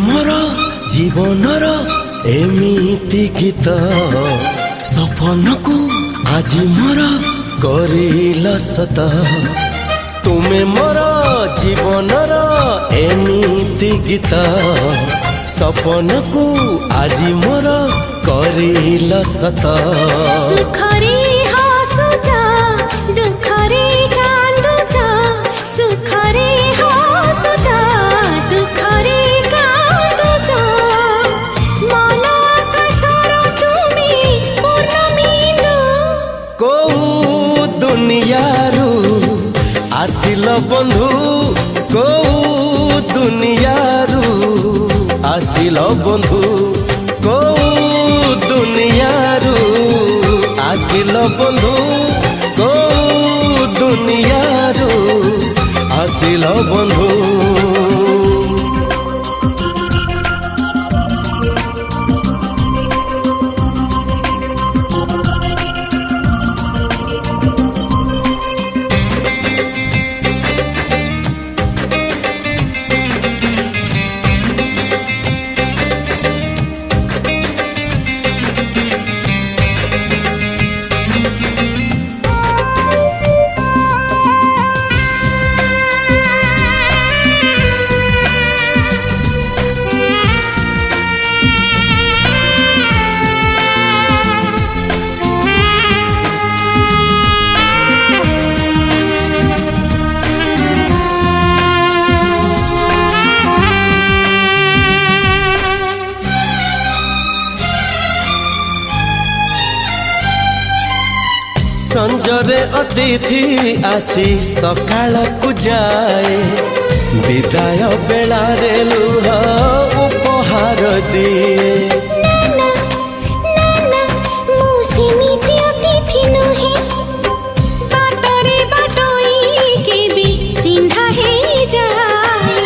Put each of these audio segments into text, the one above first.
मोर जीवनर एमिति गीत सपन को आज मोर करिल सत तुमे मोर जीवनर एमिति गीत सपन को आज मोर करिल सत सुखरे हसुचा दुखरे कांदुचा सुखरे हसुचा दुखरे कांदुचा मन आकाशर तुमी पूर्णमिंदु को दुनियारू आसिल बंधु को दुनियारू आसिल बंधु को दुनियारू आसिल बंधु को दुनियारू आसिल बंधु संजरे अतिथि आसी सकाळ को जाए विदाय बेला रे लुह उपहार दिए नाना नाना मो सेमिति अतिथि नहे बाटरे बाटोई के भी चिन्हा हे जाए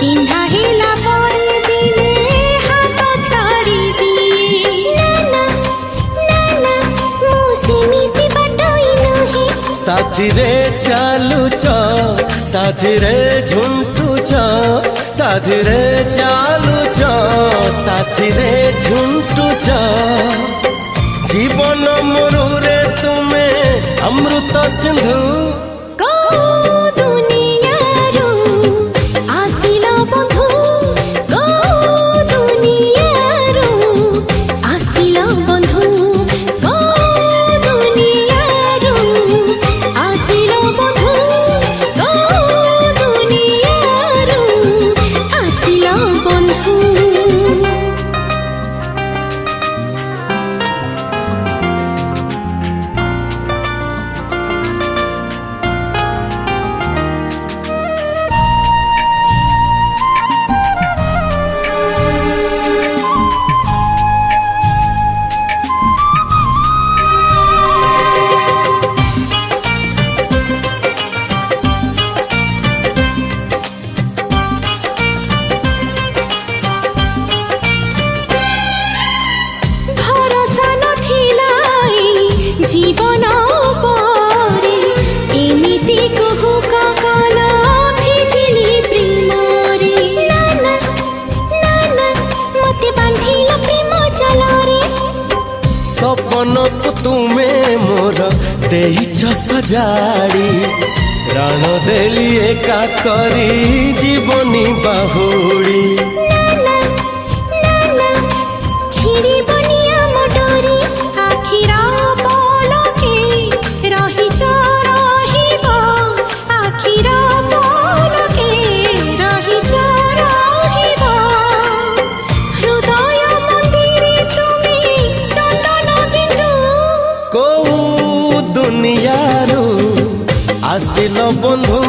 चिन्हा हेला परे दिने हाथ छाड़ी दिए नाना नाना मो सेमिति साथी रे चालुच साथी रे झुंटुच साथी रे चालुच साथी रे झुंटुच जीवन मरु रे तुमे अमृत सिंधु को दुनियारू आसिल बंधु को दुनियारू आसिल बंधु को दुनियारू आसिल बंधु को दुनियारू आसिल बंधु जीवन परे एमिति कहु काल भिजिली प्रेम रे नाना नाना मते बांधिल प्रेम चल रे सपन को तुमे मोर देइछ सजाड़ी राण देली एका करी जीवनी बाहुड़ी नाना नाना छिड़ी बनिया मोटरी आखिरा दुनियारू आसिल बंधु